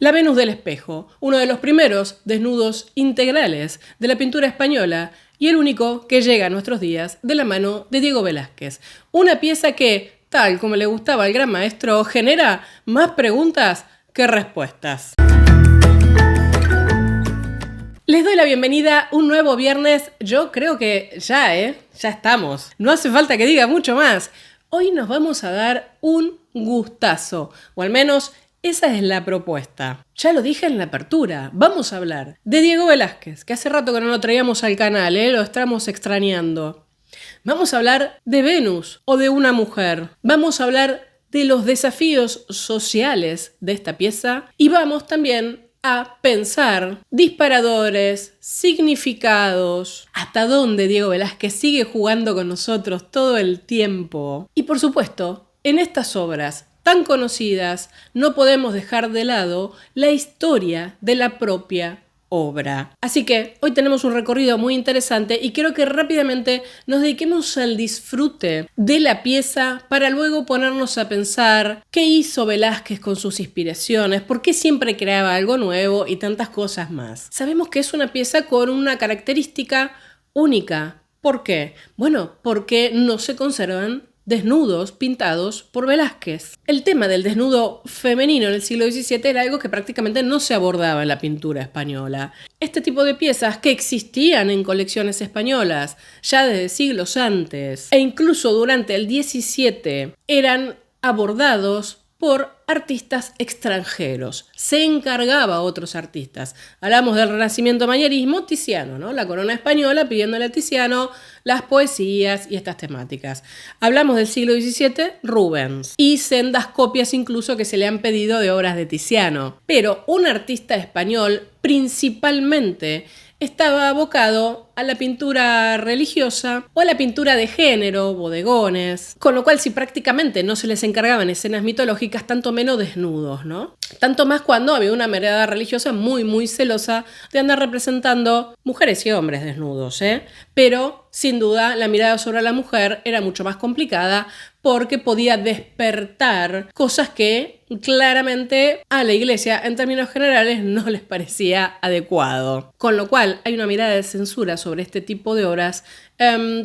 La Venus del Espejo, uno de los primeros desnudos integrales de la pintura española y el único que llega a nuestros días de la mano de Diego Velázquez. Una pieza que, tal como le gustaba al gran maestro, genera más preguntas que respuestas. Les doy la bienvenida a un nuevo viernes. Yo creo que ya estamos. No hace falta que diga mucho más. Hoy nos vamos a dar un gustazo, o al menos esa es la propuesta. Ya lo dije en la apertura, vamos a hablar de Diego Velázquez, que hace rato que no lo traíamos al canal, lo estamos extrañando. Vamos a hablar de Venus o de una mujer. Vamos a hablar de los desafíos sociales de esta pieza y vamos también a pensar disparadores, significados, hasta dónde Diego Velázquez sigue jugando con nosotros todo el tiempo. Y por supuesto, en estas obras tan conocidas, no podemos dejar de lado la historia de la propia obra. Así que hoy tenemos un recorrido muy interesante y quiero que rápidamente nos dediquemos al disfrute de la pieza para luego ponernos a pensar qué hizo Velázquez con sus inspiraciones, por qué siempre creaba algo nuevo y tantas cosas más. Sabemos que es una pieza con una característica única. ¿Por qué? Bueno, porque no se conservan desnudos pintados por Velázquez. El tema del desnudo femenino en el siglo XVII era algo que prácticamente no se abordaba en la pintura española. Este tipo de piezas que existían en colecciones españolas ya desde siglos antes e incluso durante el XVII eran abordados por artistas extranjeros. Se encargaba a otros artistas. Hablamos del Renacimiento manierismo, Tiziano, ¿no? La corona española pidiéndole a Tiziano las poesías y estas temáticas. Hablamos del siglo XVII, Rubens. Y sendas copias incluso que se le han pedido de obras de Tiziano. Pero un artista español principalmente estaba abocado a la pintura religiosa o a la pintura de género, bodegones, con lo cual si prácticamente no se les encargaban escenas mitológicas, tanto menos desnudos, ¿no? Tanto más cuando había una mirada religiosa muy celosa de andar representando mujeres y hombres desnudos, Pero, sin duda, la mirada sobre la mujer era mucho más complicada porque podía despertar cosas que claramente a la iglesia, en términos generales, no les parecía adecuado. Con lo cual, hay una mirada de censura sobre este tipo de obras,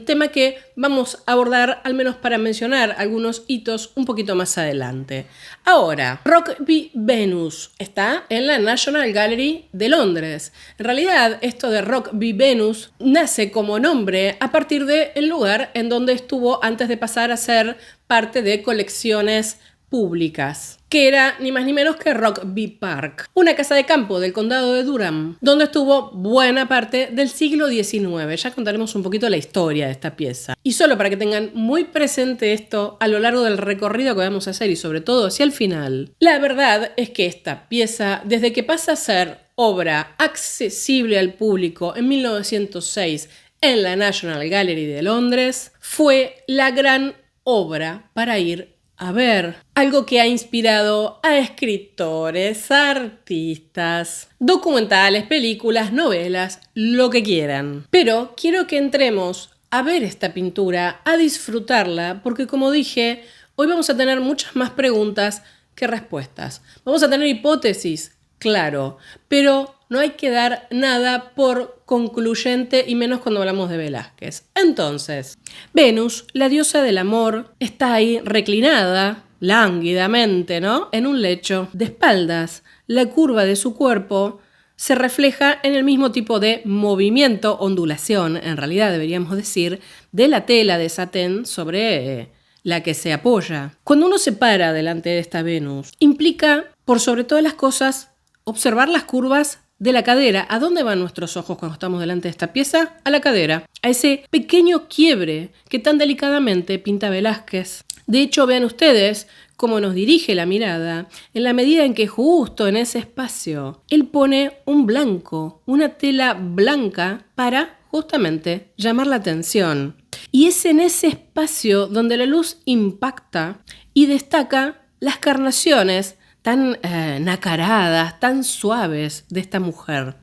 tema que vamos a abordar, al menos para mencionar algunos hitos un poquito más adelante. Ahora, Rock v Venus está en la National Gallery de Londres. En realidad, esto de Rock v Venus nace como nombre a partir del lugar en donde estuvo antes de pasar a ser parte de colecciones públicas, que era ni más ni menos que Rokeby Park, una casa de campo del condado de Durham, donde estuvo buena parte del siglo XIX. Ya contaremos un poquito la historia de esta pieza. Y solo para que tengan muy presente esto a lo largo del recorrido que vamos a hacer y sobre todo hacia el final, la verdad es que esta pieza, desde que pasa a ser obra accesible al público en 1906 en la National Gallery de Londres, fue la gran obra para ir a ver, algo que ha inspirado a escritores, artistas, documentales, películas, novelas, lo que quieran. Pero quiero que entremos a ver esta pintura, a disfrutarla, porque como dije, hoy vamos a tener muchas más preguntas que respuestas. Vamos a tener hipótesis, claro, pero no hay que dar nada por concluyente y menos cuando hablamos de Velázquez. Entonces, Venus, la diosa del amor, está ahí reclinada, lánguidamente, ¿no? En un lecho, de espaldas. La curva de su cuerpo se refleja en el mismo tipo de movimiento, ondulación, en realidad deberíamos decir, de la tela de satén sobre la que se apoya. Cuando uno se para delante de esta Venus, implica, por sobre todas las cosas, observar las curvas de la cadera. ¿A dónde van nuestros ojos cuando estamos delante de esta pieza? A la cadera, a ese pequeño quiebre que tan delicadamente pinta Velázquez. De hecho, vean ustedes cómo nos dirige la mirada, en la medida en que justo en ese espacio él pone un blanco, una tela blanca para justamente llamar la atención. Y es en ese espacio donde la luz impacta y destaca las carnaciones tan nacaradas, tan suaves de esta mujer.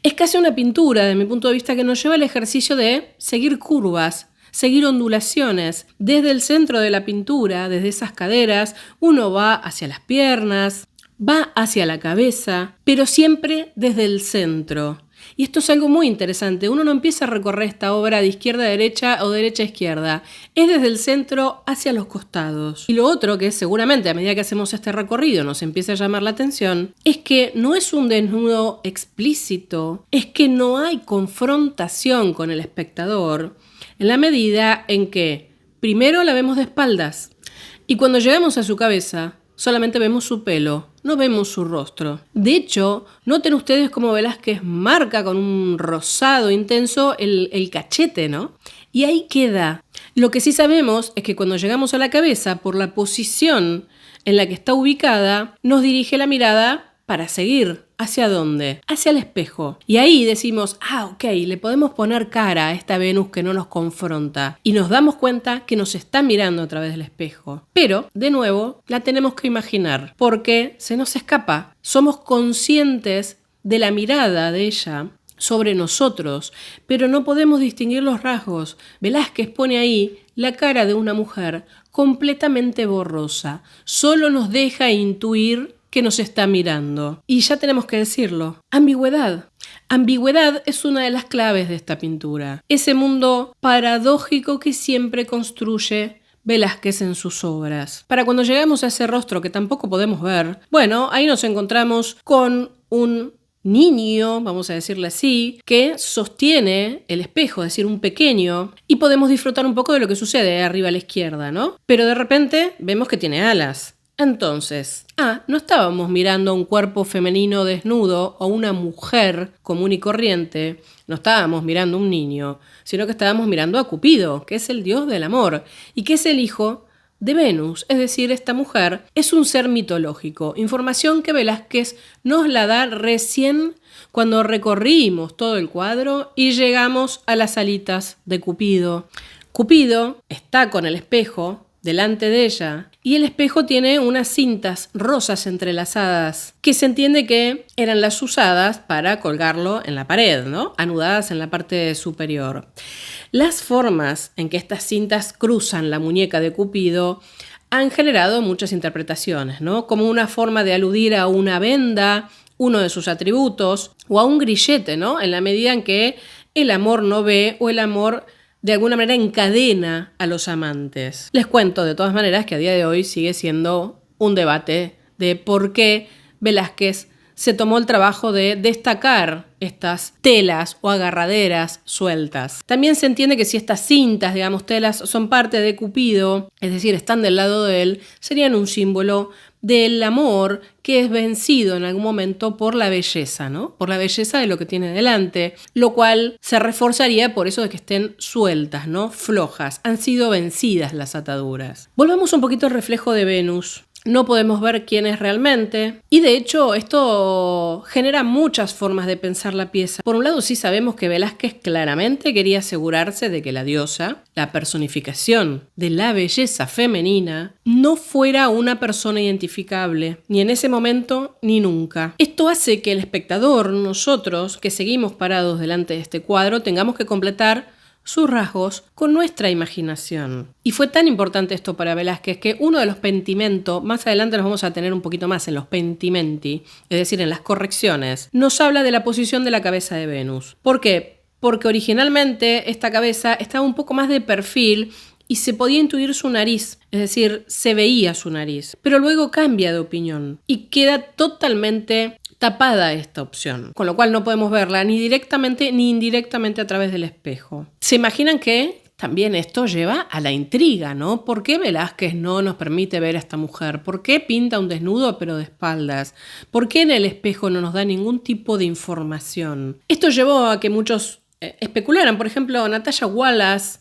Es casi una pintura, de mi punto de vista, que nos lleva al ejercicio de seguir curvas, seguir ondulaciones. Desde el centro de la pintura, desde esas caderas, uno va hacia las piernas, va hacia la cabeza, pero siempre desde el centro. Y esto es algo muy interesante. Uno no empieza a recorrer esta obra de izquierda a derecha o derecha a izquierda. Es desde el centro hacia los costados. Y lo otro que seguramente a medida que hacemos este recorrido nos empieza a llamar la atención es que no es un desnudo explícito, es que no hay confrontación con el espectador en la medida en que primero la vemos de espaldas y cuando llegamos a su cabeza solamente vemos su pelo, no vemos su rostro. De hecho, noten ustedes cómo Velázquez marca con un rosado intenso el cachete, ¿no? Y ahí queda. Lo que sí sabemos es que cuando llegamos a la cabeza, por la posición en la que está ubicada, nos dirige la mirada para seguir. ¿Hacia dónde? Hacia el espejo. Y ahí decimos, ok, le podemos poner cara a esta Venus que no nos confronta. Y nos damos cuenta que nos está mirando a través del espejo. Pero, de nuevo, la tenemos que imaginar, porque se nos escapa. Somos conscientes de la mirada de ella sobre nosotros, pero no podemos distinguir los rasgos. Velázquez pone ahí la cara de una mujer completamente borrosa. Solo nos deja intuir que nos está mirando. Y ya tenemos que decirlo, ambigüedad. Ambigüedad es una de las claves de esta pintura. Ese mundo paradójico que siempre construye Velázquez en sus obras. Para cuando llegamos a ese rostro que tampoco podemos ver, bueno, ahí nos encontramos con un niño, vamos a decirle así, que sostiene el espejo, es decir, un pequeño, y podemos disfrutar un poco de lo que sucede arriba a la izquierda, ¿no? Pero de repente vemos que tiene alas. Entonces, no estábamos mirando a un cuerpo femenino desnudo o una mujer común y corriente, no estábamos mirando a un niño, sino que estábamos mirando a Cupido, que es el dios del amor y que es el hijo de Venus, es decir, esta mujer es un ser mitológico, información que Velázquez nos la da recién cuando recorrimos todo el cuadro y llegamos a las alitas de Cupido. Cupido está con el espejo delante de ella y el espejo tiene unas cintas rosas entrelazadas que se entiende que eran las usadas para colgarlo en la pared, ¿no? Anudadas en la parte superior. Las formas en que estas cintas cruzan la muñeca de Cupido han generado muchas interpretaciones, ¿no? Como una forma de aludir a una venda, uno de sus atributos, o a un grillete, ¿no? En la medida en que el amor no ve o el amor de alguna manera encadena a los amantes. Les cuento de todas maneras que a día de hoy sigue siendo un debate de por qué Velázquez se tomó el trabajo de destacar estas telas o agarraderas sueltas. También se entiende que si estas cintas, digamos, telas, son parte de Cupido, es decir, están del lado de él, serían un símbolo del amor que es vencido en algún momento por la belleza, ¿no? Por la belleza de lo que tiene delante, lo cual se reforzaría por eso de que estén sueltas, ¿no? Flojas. Han sido vencidas las ataduras. Volvamos un poquito al reflejo de Venus. No podemos ver quién es realmente y de hecho esto genera muchas formas de pensar la pieza. Por un lado sí sabemos que Velázquez claramente quería asegurarse de que la diosa, la personificación de la belleza femenina, no fuera una persona identificable, ni en ese momento ni nunca. Esto hace que el espectador, nosotros que seguimos parados delante de este cuadro, tengamos que completar sus rasgos con nuestra imaginación. Y fue tan importante esto para Velázquez que uno de los pentimento, más adelante los vamos a tener un poquito más en los pentimenti, es decir, en las correcciones, nos habla de la posición de la cabeza de Venus. ¿Por qué? Porque originalmente esta cabeza estaba un poco más de perfil y se podía intuir su nariz, es decir, se veía su nariz, pero luego cambia de opinión y queda totalmente tapada esta opción, con lo cual no podemos verla ni directamente ni indirectamente a través del espejo. ¿Se imaginan que también esto lleva a la intriga, ¿no? ¿Por qué Velázquez no nos permite ver a esta mujer? ¿Por qué pinta un desnudo pero de espaldas? ¿Por qué en el espejo no nos da ningún tipo de información? Esto llevó a que muchos especularan. Por ejemplo, Natalia Wallace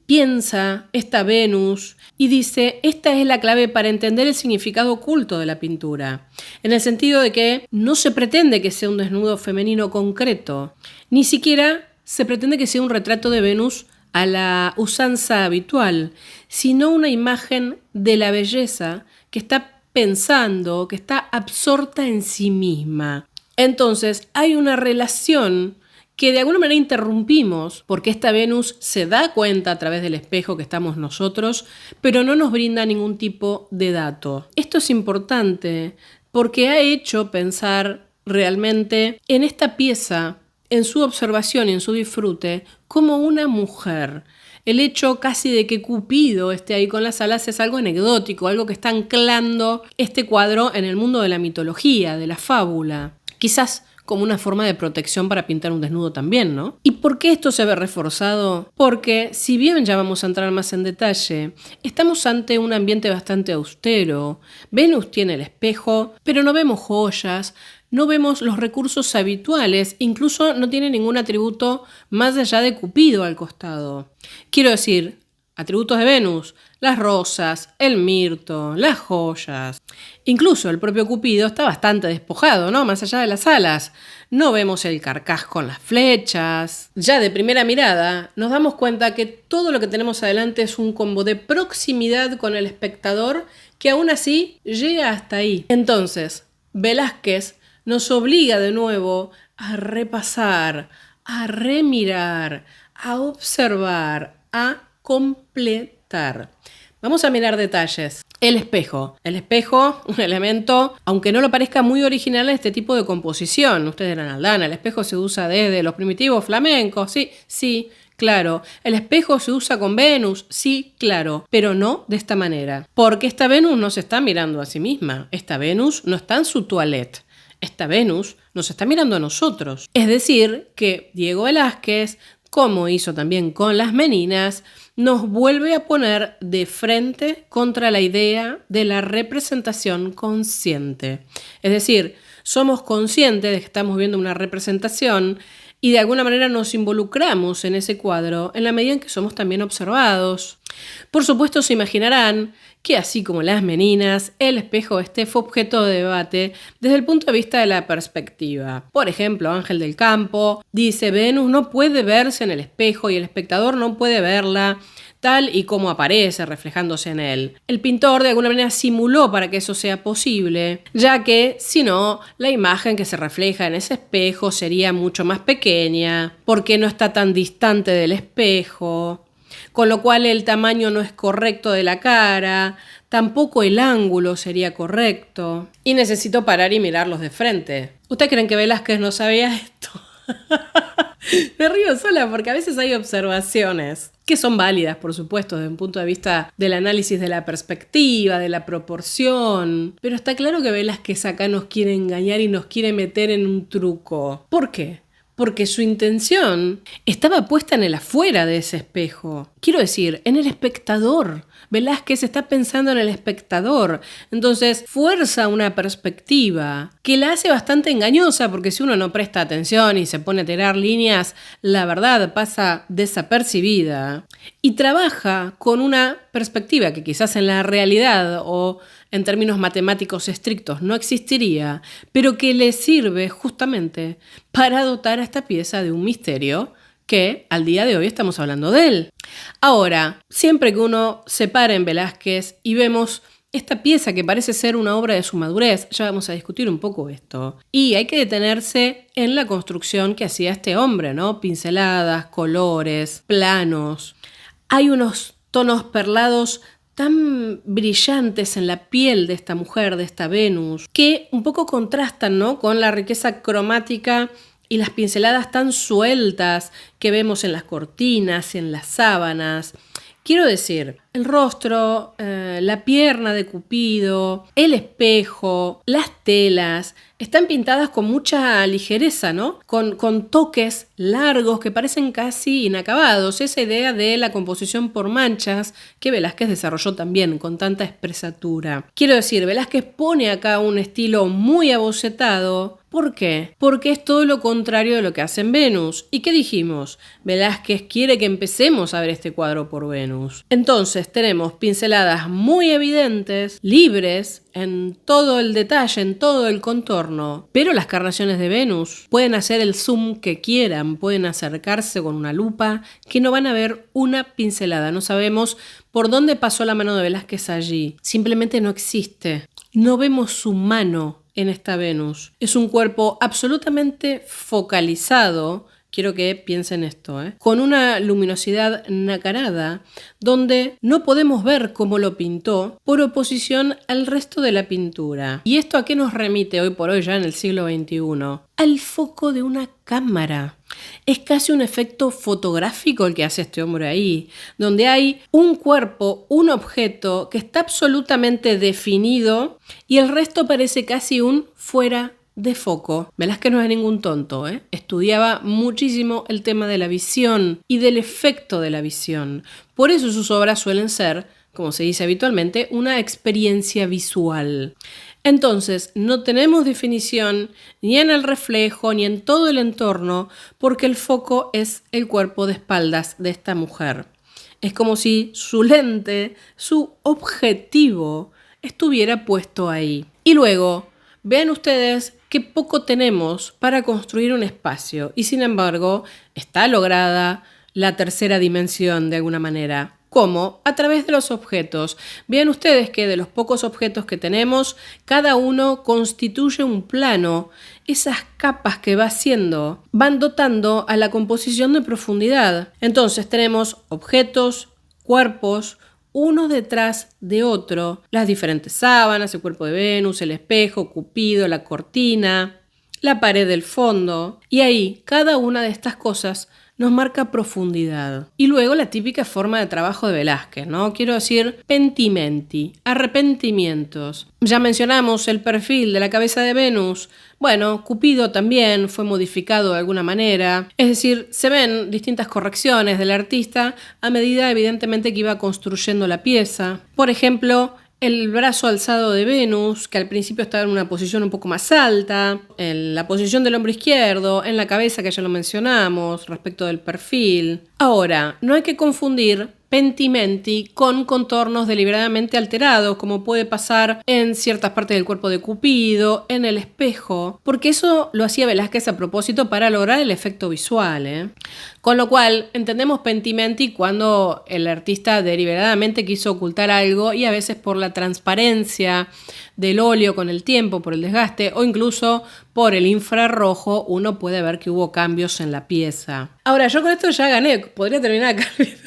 piensa esta Venus y dice, esta es la clave para entender el significado oculto de la pintura, en el sentido de que no se pretende que sea un desnudo femenino concreto, ni siquiera se pretende que sea un retrato de Venus a la usanza habitual, sino una imagen de la belleza que está pensando, que está absorta en sí misma. Entonces, hay una relación que de alguna manera interrumpimos porque esta Venus se da cuenta a través del espejo que estamos nosotros, pero no nos brinda ningún tipo de dato. Esto es importante porque ha hecho pensar realmente en esta pieza, en su observación y en su disfrute, como una mujer. El hecho casi de que Cupido esté ahí con las alas es algo anecdótico, algo que está anclando este cuadro en el mundo de la mitología, de la fábula. Quizás como una forma de protección para pintar un desnudo también, ¿no? ¿Y por qué esto se ve reforzado? Porque, si bien ya vamos a entrar más en detalle, estamos ante un ambiente bastante austero. Venus tiene el espejo, pero no vemos joyas, no vemos los recursos habituales, incluso no tiene ningún atributo más allá de Cupido al costado. Quiero decir, atributos de Venus, las rosas, el mirto, las joyas. Incluso el propio Cupido está bastante despojado, ¿no? Más allá de las alas. No vemos el carcaj con las flechas. Ya de primera mirada nos damos cuenta que todo lo que tenemos adelante es un combo de proximidad con el espectador que aún así llega hasta ahí. Entonces, Velázquez nos obliga de nuevo a repasar, a remirar, a observar, a completar. Vamos a mirar detalles. El espejo. El espejo, un elemento, aunque no lo parezca muy original en este tipo de composición. Ustedes dirán, Aldana, el espejo se usa desde los primitivos flamencos. Sí, claro. El espejo se usa con Venus. Sí, claro. Pero no de esta manera. Porque esta Venus no se está mirando a sí misma. Esta Venus no está en su toilette. Esta Venus nos está mirando a nosotros. Es decir, que Diego Velázquez, como hizo también con las Meninas, nos vuelve a poner de frente contra la idea de la representación consciente. Es decir, somos conscientes de que estamos viendo una representación y de alguna manera nos involucramos en ese cuadro en la medida en que somos también observados. Por supuesto, se imaginarán que así como las Meninas, el espejo fue objeto de debate desde el punto de vista de la perspectiva. Por ejemplo, Ángel del Campo dice: Venus no puede verse en el espejo y el espectador no puede verla tal y como aparece reflejándose en él. El pintor de alguna manera simuló para que eso sea posible, ya que si no, la imagen que se refleja en ese espejo sería mucho más pequeña, porque no está tan distante del espejo, con lo cual el tamaño no es correcto de la cara, tampoco el ángulo sería correcto, y necesito parar y mirarlos de frente. ¿Ustedes creen que Velázquez no sabía esto? Me río sola porque a veces hay observaciones que son válidas, por supuesto, desde un punto de vista del análisis de la perspectiva, de la proporción. Pero está claro que Velázquez acá nos quiere engañar y nos quiere meter en un truco. ¿Por qué? Porque su intención estaba puesta en el afuera de ese espejo. Quiero decir, en el espectador. Velázquez está pensando en el espectador. Entonces fuerza una perspectiva que la hace bastante engañosa, porque si uno no presta atención y se pone a tirar líneas, la verdad pasa desapercibida. Y trabaja con una perspectiva que quizás en la realidad o en términos matemáticos estrictos no existiría, pero que le sirve justamente para dotar a esta pieza de un misterio que al día de hoy estamos hablando de él. Ahora, siempre que uno se para en Velázquez y vemos esta pieza que parece ser una obra de su madurez, ya vamos a discutir un poco esto, y hay que detenerse en la construcción que hacía este hombre, ¿no? Pinceladas, colores, planos. Hay unos tonos perlados tan brillantes en la piel de esta mujer, de esta Venus, que un poco contrastan, ¿no?, con la riqueza cromática y las pinceladas tan sueltas que vemos en las cortinas, en las sábanas. Quiero decir, el rostro, la pierna de Cupido, el espejo, las telas, están pintadas con mucha ligereza, ¿no? Con toques largos que parecen casi inacabados. Esa idea de la composición por manchas que Velázquez desarrolló también con tanta expresatura. Quiero decir, Velázquez pone acá un estilo muy abocetado. ¿Por qué? Porque es todo lo contrario de lo que hace en Venus. ¿Y qué dijimos? Velázquez quiere que empecemos a ver este cuadro por Venus. Entonces tenemos pinceladas muy evidentes, libres, en todo el detalle, en todo el contorno. Pero las carnaciones de Venus pueden hacer el zoom que quieran, pueden acercarse con una lupa, que no van a ver una pincelada. No sabemos por dónde pasó la mano de Velázquez allí. Simplemente no existe. No vemos su mano en esta Venus. Es un cuerpo absolutamente focalizado quiero que piensen esto, con una luminosidad nacarada, donde no podemos ver cómo lo pintó por oposición al resto de la pintura. ¿Y esto a qué nos remite hoy por hoy, ya en el siglo XXI? Al foco de una cámara. Es casi un efecto fotográfico el que hace este hombre ahí, donde hay un cuerpo, un objeto que está absolutamente definido y el resto parece casi un fuera de foco. Velázquez no es ningún tonto, estudiaba muchísimo el tema de la visión y del efecto de la visión. Por eso sus obras suelen ser, como se dice habitualmente, una experiencia visual. Entonces, no tenemos definición ni en el reflejo ni en todo el entorno porque el foco es el cuerpo de espaldas de esta mujer. Es como si su lente, su objetivo, estuviera puesto ahí. Y luego, vean ustedes qué poco tenemos para construir un espacio y sin embargo está lograda la tercera dimensión de alguna manera. ¿Cómo? A través de los objetos. Vean ustedes que de los pocos objetos que tenemos, cada uno constituye un plano. Esas capas que va haciendo van dotando a la composición de profundidad. Entonces tenemos objetos, cuerpos, uno detrás de otro, las diferentes sábanas, el cuerpo de Venus, el espejo, Cupido, la cortina, la pared del fondo. Y ahí, cada una de estas cosas nos marca profundidad. Y luego la típica forma de trabajo de Velázquez, ¿no? Quiero decir, pentimenti, arrepentimientos. Ya mencionamos el perfil de la cabeza de Venus. Bueno, Cupido también fue modificado de alguna manera. Es decir, se ven distintas correcciones del artista a medida, evidentemente, que iba construyendo la pieza. Por ejemplo, el brazo alzado de Venus, que al principio estaba en una posición un poco más alta, en la posición del hombro izquierdo, en la cabeza, que ya lo mencionamos, respecto del perfil. Ahora, no hay que confundir pentimenti con contornos deliberadamente alterados, como puede pasar en ciertas partes del cuerpo de Cupido, en el espejo, porque eso lo hacía Velázquez a propósito para lograr el efecto visual. Con lo cual, entendemos pentimenti cuando el artista deliberadamente quiso ocultar algo y a veces por la transparencia del óleo con el tiempo, por el desgaste o incluso por el infrarrojo, uno puede ver que hubo cambios en la pieza. Ahora, yo con esto ya gané, podría terminar acá el video.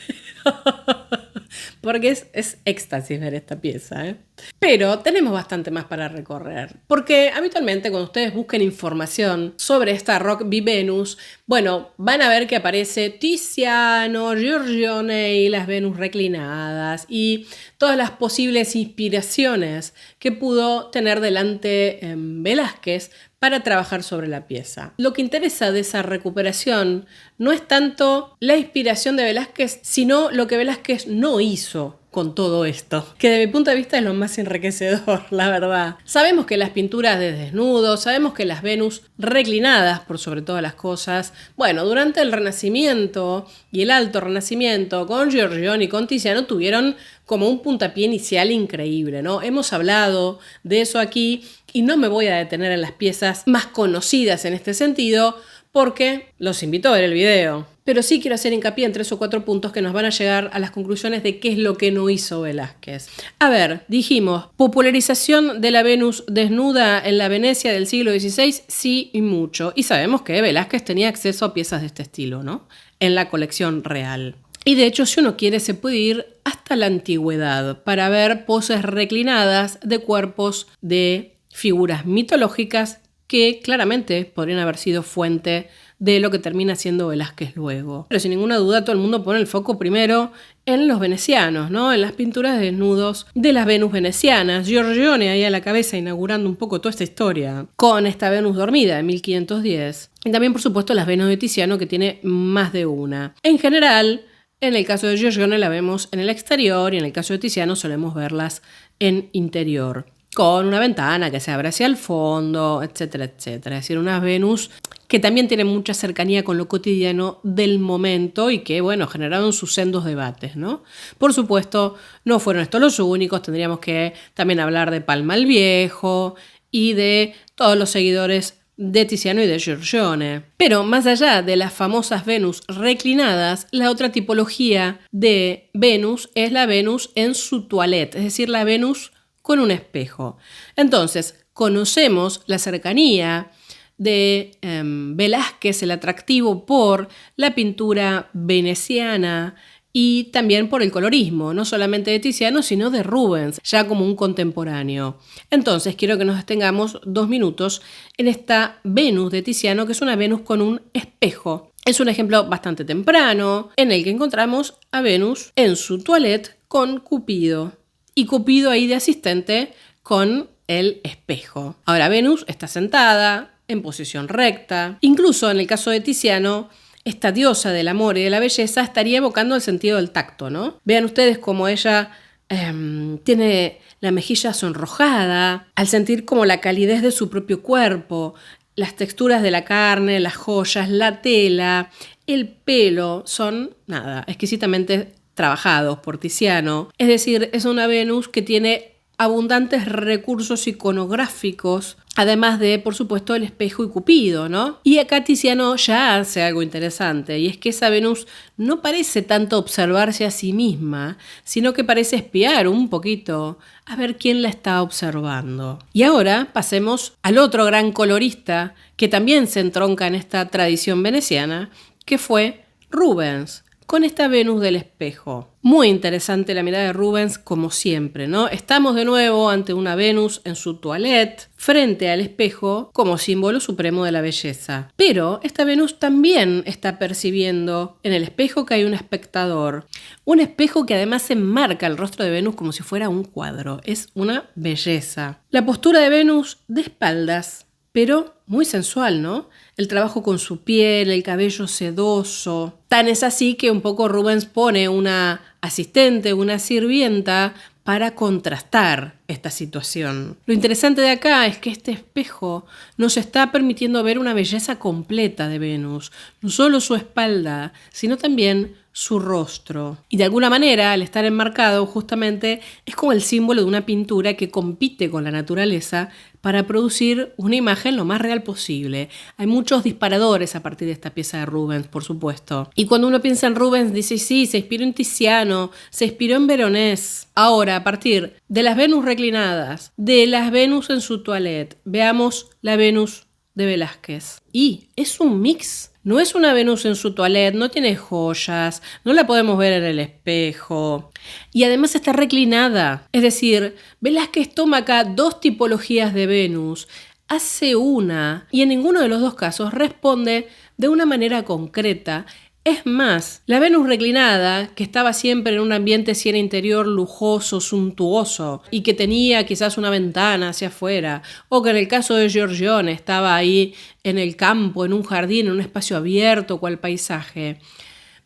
Porque es éxtasis ver esta pieza, Pero tenemos bastante más para recorrer. Porque habitualmente cuando ustedes busquen información sobre esta Rock v Venus, bueno, van a ver que aparece Tiziano, Giorgione y las Venus reclinadas y todas las posibles inspiraciones que pudo tener delante Velázquez para trabajar sobre la pieza. Lo que interesa de esa recuperación no es tanto la inspiración de Velázquez, sino lo que Velázquez no hizo con todo esto, que de mi punto de vista es lo más enriquecedor, la verdad. Sabemos que las pinturas de desnudo, sabemos que las Venus reclinadas por sobre todas las cosas, bueno, durante el Renacimiento y el Alto Renacimiento, con Giorgione y con Tiziano tuvieron como un puntapié inicial increíble, ¿no? Hemos hablado de eso aquí y no me voy a detener en las piezas más conocidas en este sentido, porque los invito a ver el video. Pero sí quiero hacer hincapié en 3 o 4 puntos que nos van a llegar a las conclusiones de qué es lo que no hizo Velázquez. A ver, dijimos, popularización de la Venus desnuda en la Venecia del siglo XVI, sí y mucho. Y sabemos que Velázquez tenía acceso a piezas de este estilo, ¿no? En la colección real. Y de hecho, si uno quiere, se puede ir hasta la antigüedad para ver poses reclinadas de cuerpos de figuras mitológicas que claramente podrían haber sido fuente de lo que termina siendo Velázquez luego. Pero sin ninguna duda todo el mundo pone el foco primero en los venecianos, ¿no? En las pinturas de desnudos de las Venus venecianas. Giorgione ahí a la cabeza inaugurando un poco toda esta historia con esta Venus dormida de 1510. Y también, por supuesto, las Venus de Tiziano, que tiene más de una. En general, en el caso de Giorgione la vemos en el exterior y en el caso de Tiziano solemos verlas en interior, con una ventana que se abre hacia el fondo, etcétera, etcétera. Es decir, unas Venus que también tienen mucha cercanía con lo cotidiano del momento y que, bueno, generaron sus sendos debates, ¿no? Por supuesto, no fueron estos los únicos, tendríamos que también hablar de Palma el Viejo y de todos los seguidores de Tiziano y de Giorgione. Pero más allá de las famosas Venus reclinadas, la otra tipología de Venus es la Venus en su toilette, es decir, la Venus con un espejo. Entonces, conocemos la cercanía de Velázquez, el atractivo por la pintura veneciana y también por el colorismo, no solamente de Tiziano, sino de Rubens, ya como un contemporáneo. Entonces, quiero que nos detengamos 2 minutos en esta Venus de Tiziano, que es una Venus con un espejo. Es un ejemplo bastante temprano, en el que encontramos a Venus en su toilette con Cupido. Y Cupido ahí de asistente con el espejo. Ahora, Venus está sentada, en posición recta. Incluso en el caso de Tiziano, esta diosa del amor y de la belleza estaría evocando el sentido del tacto, ¿no? Vean ustedes cómo ella tiene la mejilla sonrojada, al sentir como la calidez de su propio cuerpo, las texturas de la carne, las joyas, la tela, el pelo, son, exquisitamente trabajados por Tiziano. Es decir, es una Venus que tiene abundantes recursos iconográficos, además de, por supuesto, el espejo y Cupido, ¿no? Y acá Tiziano ya hace algo interesante, y es que esa Venus no parece tanto observarse a sí misma, sino que parece espiar un poquito a ver quién la está observando. Y ahora pasemos al otro gran colorista que también se entronca en esta tradición veneciana, que fue Rubens, con esta Venus del espejo. Muy interesante la mirada de Rubens, como siempre, ¿no? Estamos de nuevo ante una Venus en su toilette, frente al espejo, como símbolo supremo de la belleza. Pero esta Venus también está percibiendo en el espejo que hay un espectador. Un espejo que además enmarca el rostro de Venus como si fuera un cuadro. Es una belleza. La postura de Venus de espaldas, pero muy sensual, ¿no? El trabajo con su piel, el cabello sedoso. Tan es así que un poco Rubens pone una asistente, una sirvienta, para contrastar esta situación. Lo interesante de acá es que este espejo nos está permitiendo ver una belleza completa de Venus. No solo su espalda, sino también su rostro. Y de alguna manera, al estar enmarcado, justamente es como el símbolo de una pintura que compite con la naturaleza para producir una imagen lo más real posible. Hay muchos disparadores a partir de esta pieza de Rubens, por supuesto. Y cuando uno piensa en Rubens, dice, sí, se inspiró en Tiziano, se inspiró en Veronés. Ahora, a partir de las Venus reclinadas, de las Venus en su toilette, veamos la Venus de Velázquez. Y es un mix. No es una Venus en su toilette, no tiene joyas, no la podemos ver en el espejo. Y además está reclinada. Es decir, Velázquez toma acá 2 tipologías de Venus, hace una y en ninguno de los 2 casos responde de una manera concreta. Es más, la Venus reclinada, que estaba siempre en un ambiente Siena interior lujoso, suntuoso, y que tenía quizás una ventana hacia afuera, o que en el caso de Giorgione estaba ahí en el campo, en un jardín, en un espacio abierto, cual paisaje.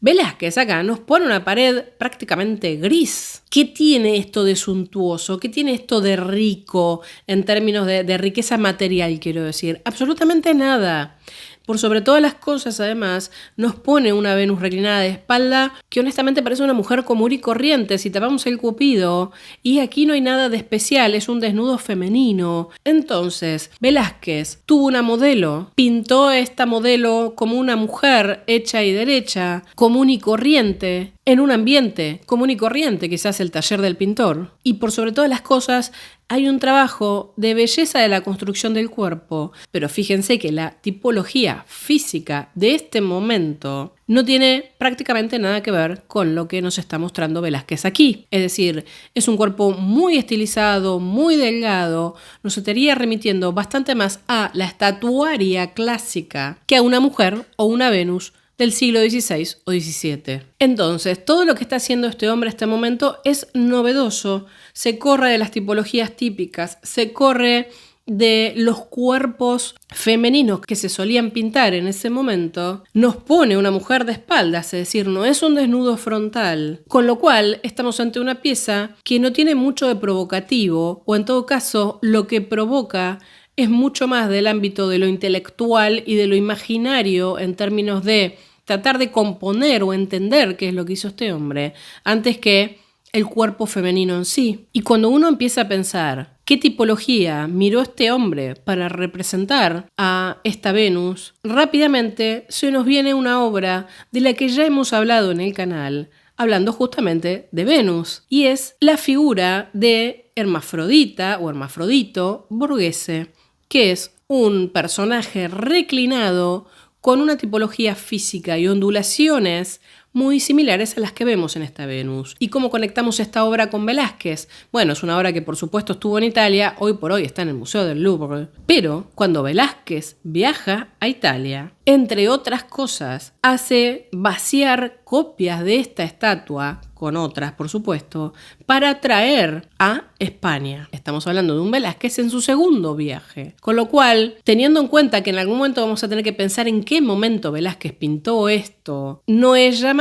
Velázquez acá nos pone una pared prácticamente gris. ¿Qué tiene esto de suntuoso? ¿Qué tiene esto de rico en términos de riqueza material, quiero decir? Absolutamente nada. Por sobre todas las cosas, además, nos pone una Venus reclinada de espalda que honestamente parece una mujer común y corriente si tapamos el Cupido. Y aquí no hay nada de especial, es un desnudo femenino. Entonces, Velázquez tuvo una modelo, pintó a esta modelo como una mujer hecha y derecha, común y corriente, en un ambiente común y corriente, quizás el taller del pintor. Y por sobre todas las cosas, hay un trabajo de belleza de la construcción del cuerpo, pero fíjense que la tipología física de este momento no tiene prácticamente nada que ver con lo que nos está mostrando Velázquez aquí. Es decir, es un cuerpo muy estilizado, muy delgado, nos estaría remitiendo bastante más a la estatuaria clásica que a una mujer o una Venus del siglo XVI o XVII. Entonces, todo lo que está haciendo este hombre en este momento es novedoso, se corre de las tipologías típicas, se corre de los cuerpos femeninos que se solían pintar en ese momento, nos pone una mujer de espaldas, es decir, no es un desnudo frontal, con lo cual estamos ante una pieza que no tiene mucho de provocativo, o en todo caso, lo que provoca es mucho más del ámbito de lo intelectual y de lo imaginario en términos de tratar de componer o entender qué es lo que hizo este hombre, antes que el cuerpo femenino en sí. Y cuando uno empieza a pensar qué tipología miró este hombre para representar a esta Venus, rápidamente se nos viene una obra de la que ya hemos hablado en el canal, hablando justamente de Venus, y es la figura de Hermafrodita o Hermafrodito Borghese, que es un personaje reclinado con una tipología física y ondulaciones muy similares a las que vemos en esta Venus. ¿Y cómo conectamos esta obra con Velázquez? Bueno, es una obra que por supuesto estuvo en Italia, hoy por hoy está en el Museo del Louvre. Pero cuando Velázquez viaja a Italia, entre otras cosas, hace vaciar copias de esta estatua, con otras por supuesto, para traer a España. Estamos hablando de un Velázquez en su segundo viaje. Con lo cual, teniendo en cuenta que en algún momento vamos a tener que pensar en qué momento Velázquez pintó esto, no es llamativo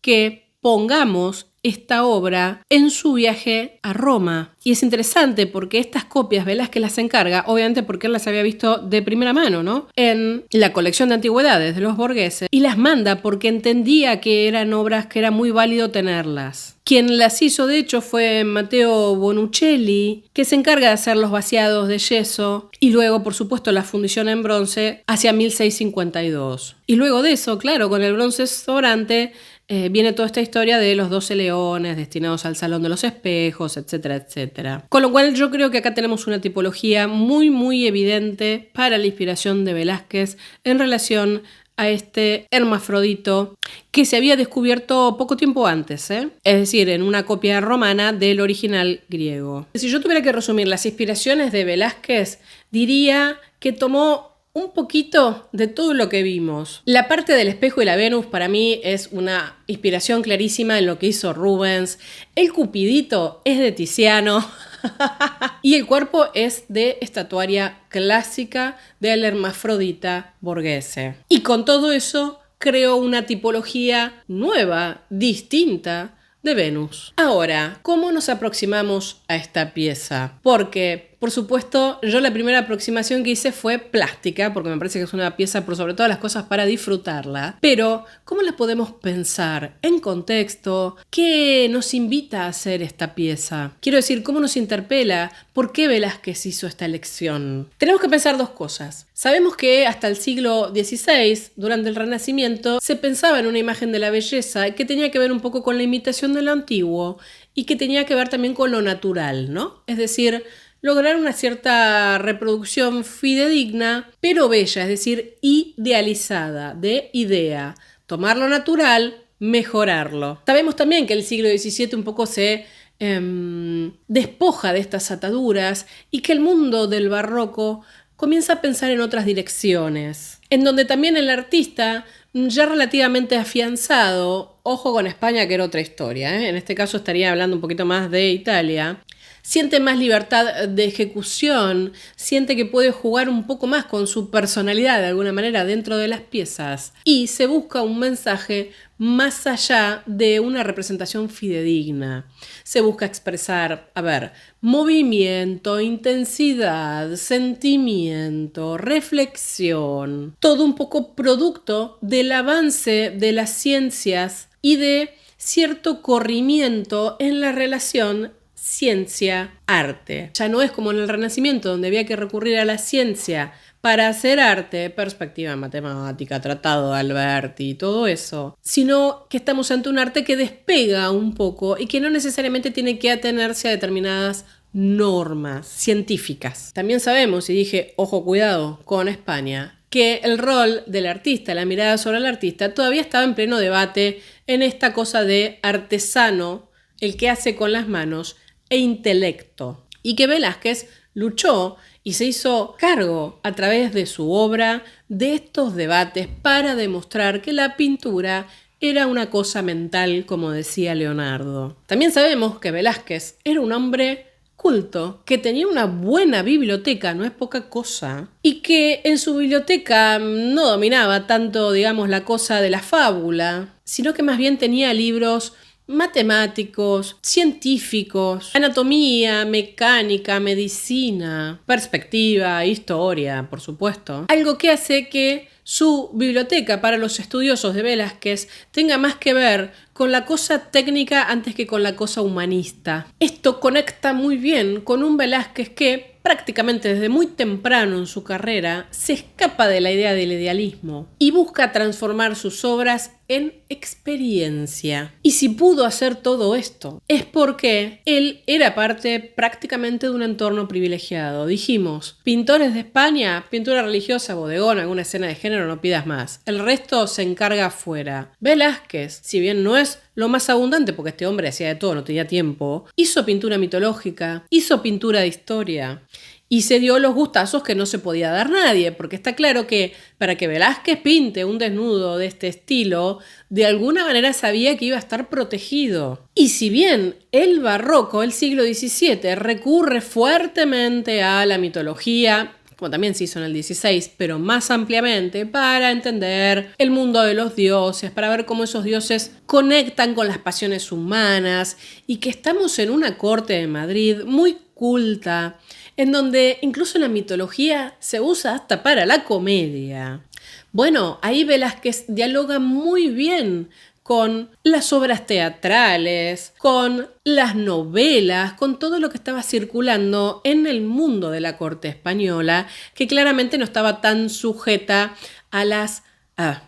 que pongamos esta obra en su viaje a Roma. Y es interesante porque estas copias Velázquez las encarga, obviamente porque él las había visto de primera mano, ¿no? En la colección de antigüedades de los Borghese, y las manda porque entendía que eran obras que era muy válido tenerlas. Quien las hizo, de hecho, fue Matteo Bonuccelli, que se encarga de hacer los vaciados de yeso y luego, por supuesto, la fundición en bronce hacia 1652. Y luego de eso, claro, con el bronce sobrante, viene toda esta historia de los 12 leones destinados al Salón de los Espejos, etcétera, etcétera. Con lo cual yo creo que acá tenemos una tipología muy, muy evidente para la inspiración de Velázquez en relación a este hermafrodito que se había descubierto poco tiempo antes, es decir, en una copia romana del original griego. Si yo tuviera que resumir las inspiraciones de Velázquez, diría que tomó un poquito de todo lo que vimos. La parte del espejo y la Venus para mí es una inspiración clarísima en lo que hizo Rubens. El Cupidito es de Tiziano. Y el cuerpo es de estatuaria clásica del hermafrodita Borghese. Y con todo eso creó una tipología nueva, distinta de Venus. Ahora, ¿cómo nos aproximamos a esta pieza? Porque, por supuesto, yo la primera aproximación que hice fue plástica, porque me parece que es una pieza por sobre todas las cosas para disfrutarla. Pero, ¿cómo la podemos pensar en contexto? ¿Qué nos invita a hacer esta pieza? Quiero decir, ¿cómo nos interpela? ¿Por qué Velázquez hizo esta elección? Tenemos que pensar dos cosas. Sabemos que hasta el siglo XVI, durante el Renacimiento, se pensaba en una imagen de la belleza que tenía que ver un poco con la imitación de lo antiguo y que tenía que ver también con lo natural, ¿no? Es decir, lograr una cierta reproducción fidedigna, pero bella, es decir, idealizada, de idea. Tomar lo natural, mejorarlo. Sabemos también que el siglo XVII un poco se despoja de estas ataduras y que el mundo del barroco comienza a pensar en otras direcciones, en donde también el artista, ya relativamente afianzado, ojo con España que era otra historia, en este caso estaría hablando un poquito más de Italia, siente más libertad de ejecución, siente que puede jugar un poco más con su personalidad de alguna manera dentro de las piezas y se busca un mensaje más allá de una representación fidedigna. Se busca expresar, movimiento, intensidad, sentimiento, reflexión, todo un poco producto del avance de las ciencias y de cierto corrimiento en la relación ciencia-arte. Ya no es como en el Renacimiento, donde había que recurrir a la ciencia para hacer arte, perspectiva matemática, tratado de Alberti y todo eso, sino que estamos ante un arte que despega un poco y que no necesariamente tiene que atenerse a determinadas normas científicas. También sabemos, y dije, ojo, cuidado con España, que el rol del artista, la mirada sobre el artista, todavía estaba en pleno debate en esta cosa de artesano, el que hace con las manos, e intelecto. Y que Velázquez luchó y se hizo cargo a través de su obra de estos debates para demostrar que la pintura era una cosa mental, como decía Leonardo. También sabemos que Velázquez era un hombre culto, que tenía una buena biblioteca, no es poca cosa, y que en su biblioteca no dominaba tanto, digamos, la cosa de la fábula, sino que más bien tenía libros matemáticos, científicos, anatomía, mecánica, medicina, perspectiva, historia, por supuesto. Algo que hace que su biblioteca para los estudiosos de Velázquez tenga más que ver con la cosa técnica antes que con la cosa humanista. Esto conecta muy bien con un Velázquez que prácticamente desde muy temprano en su carrera se escapa de la idea del idealismo y busca transformar sus obras en experiencia. Y si pudo hacer todo esto, es porque él era parte prácticamente de un entorno privilegiado. Dijimos, pintores de España, pintura religiosa, bodegón, alguna escena de género, no pidas más. El resto se encarga afuera. Velázquez, si bien no es lo más abundante, porque este hombre hacía de todo, no tenía tiempo, hizo pintura mitológica, hizo pintura de historia. Y se dio los gustazos que no se podía dar nadie, porque está claro que para que Velázquez pinte un desnudo de este estilo, de alguna manera sabía que iba a estar protegido. Y si bien el barroco, el siglo XVII, recurre fuertemente a la mitología, como también se hizo en el XVI, pero más ampliamente, para entender el mundo de los dioses, para ver cómo esos dioses conectan con las pasiones humanas, y que estamos en una corte de Madrid muy culta, en donde incluso la mitología se usa hasta para la comedia. Bueno, ahí Velázquez dialoga muy bien con las obras teatrales, con las novelas, con todo lo que estaba circulando en el mundo de la corte española, que claramente no estaba tan sujeta a las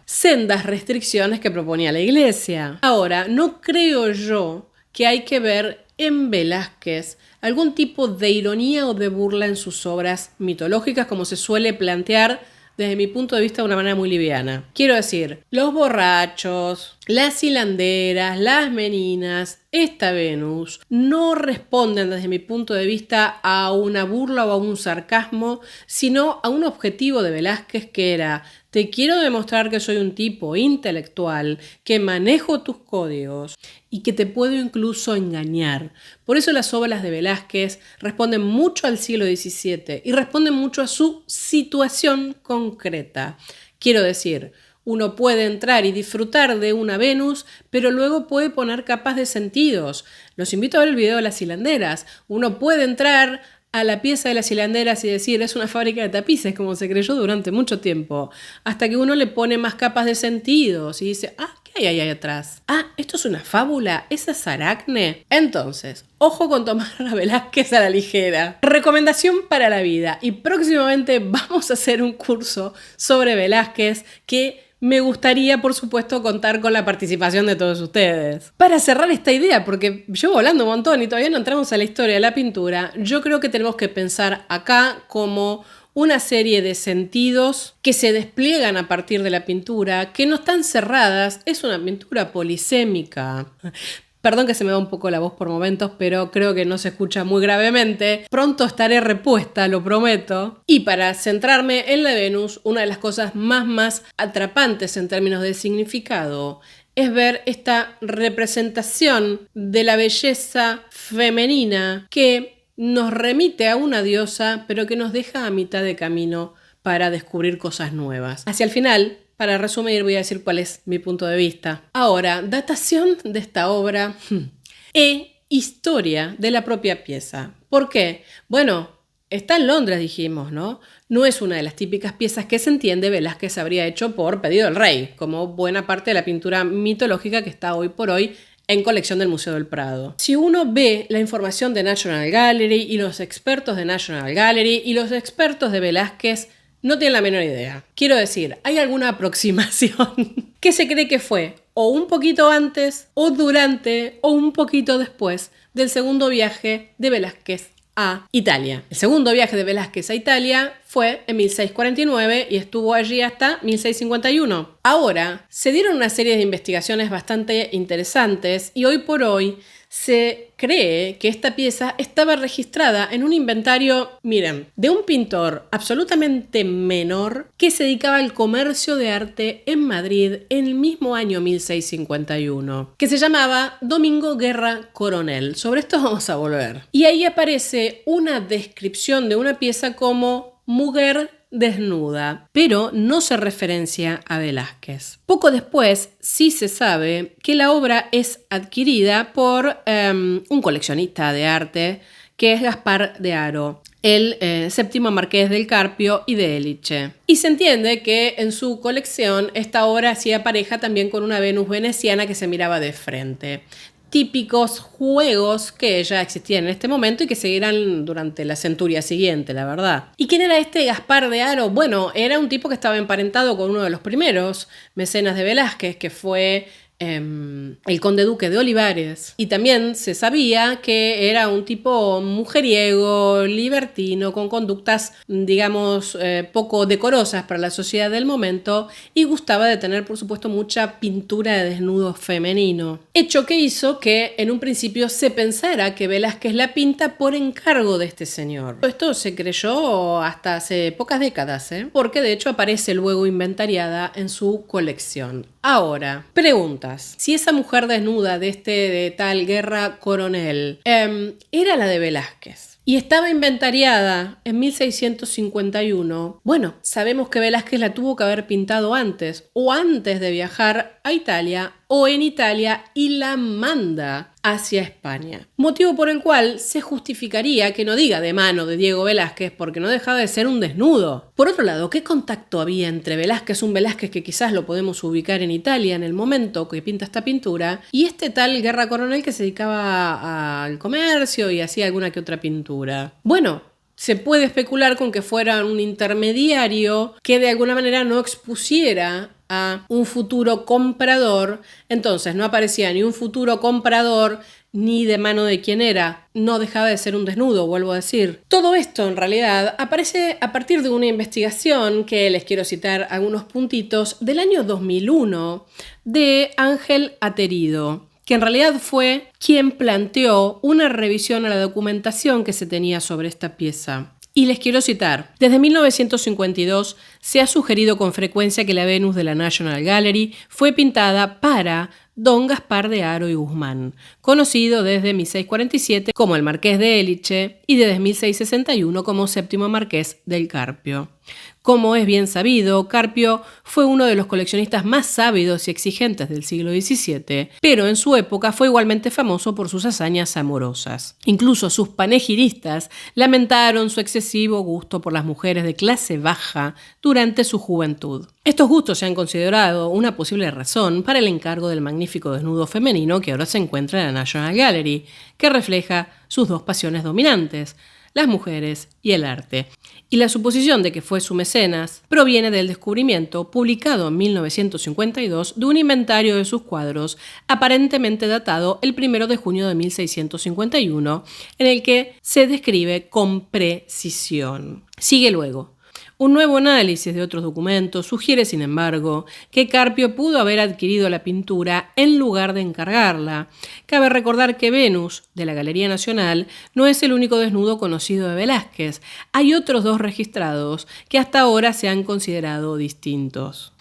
sendas restricciones que proponía la Iglesia. Ahora, no creo yo que hay que ver en Velázquez algún tipo de ironía o de burla en sus obras mitológicas, como se suele plantear desde mi punto de vista de una manera muy liviana. Quiero decir, los borrachos, las hilanderas, las meninas, esta Venus, no responden desde mi punto de vista a una burla o a un sarcasmo, sino a un objetivo de Velázquez que era: te quiero demostrar que soy un tipo intelectual, que manejo tus códigos y que te puedo incluso engañar. Por eso las obras de Velázquez responden mucho al siglo XVII y responden mucho a su situación concreta. Quiero decir, uno puede entrar y disfrutar de una Venus, pero luego puede poner capas de sentidos. Los invito a ver el video de las hilanderas. Uno puede entrar a la pieza de las hilanderas y decir, es una fábrica de tapices, como se creyó durante mucho tiempo, hasta que uno le pone más capas de sentidos y dice, ¿qué hay ahí atrás? ¿Esto es una fábula? ¿Esa es Aracne? Entonces, ojo con tomar a Velázquez a la ligera. Recomendación para la vida. Y próximamente vamos a hacer un curso sobre Velázquez que me gustaría, por supuesto, contar con la participación de todos ustedes. Para cerrar esta idea, porque llevo hablando un montón y todavía no entramos a la historia de la pintura, yo creo que tenemos que pensar acá como una serie de sentidos que se despliegan a partir de la pintura, que no están cerradas, es una pintura polisémica. Perdón que se me va un poco la voz por momentos, pero creo que no se escucha muy gravemente. Pronto estaré repuesta, lo prometo. Y para centrarme en la Venus, una de las cosas más atrapantes en términos de significado es ver esta representación de la belleza femenina que nos remite a una diosa, pero que nos deja a mitad de camino para descubrir cosas nuevas. Hacia el final, para resumir, voy a decir cuál es mi punto de vista. Ahora, datación de esta obra e historia de la propia pieza. ¿Por qué? Bueno, está en Londres, dijimos, ¿no? No es una de las típicas piezas que se entiende Velázquez habría hecho por pedido del rey, como buena parte de la pintura mitológica que está hoy por hoy en colección del Museo del Prado. Si uno ve la información de National Gallery y los expertos de National Gallery y los expertos de Velázquez, no tienen la menor idea. Quiero decir, hay alguna aproximación que se cree que fue o un poquito antes, o durante, o un poquito después del segundo viaje de Velázquez a Italia. El segundo viaje de Velázquez a Italia fue en 1649 y estuvo allí hasta 1651. Ahora, se dieron una serie de investigaciones bastante interesantes y hoy por hoy se cree que esta pieza estaba registrada en un inventario, miren, de un pintor absolutamente menor que se dedicaba al comercio de arte en Madrid en el mismo año 1651, que se llamaba Domingo Guerra Coronel. Sobre esto vamos a volver. Y ahí aparece una descripción de una pieza como mujer desnuda, pero no se referencia a Velázquez. Poco después sí se sabe que la obra es adquirida por un coleccionista de arte que es Gaspar de Haro. el séptimo marqués del Carpio y de Eliche. Y se entiende que en su colección esta obra hacía pareja también con una Venus veneciana que se miraba de frente. Típicos juegos que ya existían en este momento y que seguirán durante la centuria siguiente, la verdad. ¿Y quién era este Gaspar de Haro? Bueno, era un tipo que estaba emparentado con uno de los primeros mecenas de Velázquez, que fue el conde duque de Olivares. Y también se sabía que era un tipo mujeriego, libertino, con conductas, digamos, poco decorosas para la sociedad del momento, y gustaba de tener, por supuesto, mucha pintura de desnudo femenino. Hecho que hizo que en un principio se pensara que Velázquez la pinta por encargo de este señor. Esto se creyó hasta hace pocas décadas, porque de hecho aparece luego inventariada en su colección. Ahora, preguntas. Si esa mujer desnuda de tal Guerra Coronel era la de Velázquez y estaba inventariada en 1651, bueno, sabemos que Velázquez la tuvo que haber pintado antes, o antes de viajar a Italia, o en Italia, y la manda hacia España. Motivo por el cual se justificaría que no diga de mano de Diego Velázquez, porque no dejaba de ser un desnudo. Por otro lado, ¿qué contacto había entre Velázquez, un Velázquez que quizás lo podemos ubicar en Italia en el momento que pinta esta pintura, y este tal Guerra Coronel que se dedicaba al comercio y hacía alguna que otra pintura? Bueno, se puede especular con que fuera un intermediario que de alguna manera no expusiera a un futuro comprador. Entonces no aparecía ni un futuro comprador ni de mano de quién era. No dejaba de ser un desnudo, vuelvo a decir. Todo esto en realidad aparece a partir de una investigación que les quiero citar algunos puntitos del año 2001 de Ángel Aterido, que en realidad fue quien planteó una revisión a la documentación que se tenía sobre esta pieza. Y les quiero citar: desde 1952 se ha sugerido con frecuencia que la Venus de la National Gallery fue pintada para don Gaspar de Haro y Guzmán, conocido desde 1647 como el Marqués de Eliche y desde 1661 como séptimo Marqués del Carpio. Como es bien sabido, Carpio fue uno de los coleccionistas más ávidos y exigentes del siglo XVII, pero en su época fue igualmente famoso por sus hazañas amorosas. Incluso sus panegiristas lamentaron su excesivo gusto por las mujeres de clase baja durante su juventud. Estos gustos se han considerado una posible razón para el encargo del magnífico desnudo femenino que ahora se encuentra en la National Gallery, que refleja sus dos pasiones dominantes, las mujeres y el arte. Y la suposición de que fue su mecenas proviene del descubrimiento, publicado en 1952, de un inventario de sus cuadros, aparentemente datado el 1 de junio de 1651, en el que se describe con precisión. Sigue luego. Un nuevo análisis de otros documentos sugiere, sin embargo, que Carpio pudo haber adquirido la pintura en lugar de encargarla. Cabe recordar que Venus, de la Galería Nacional, no es el único desnudo conocido de Velázquez. Hay otros dos registrados que hasta ahora se han considerado distintos.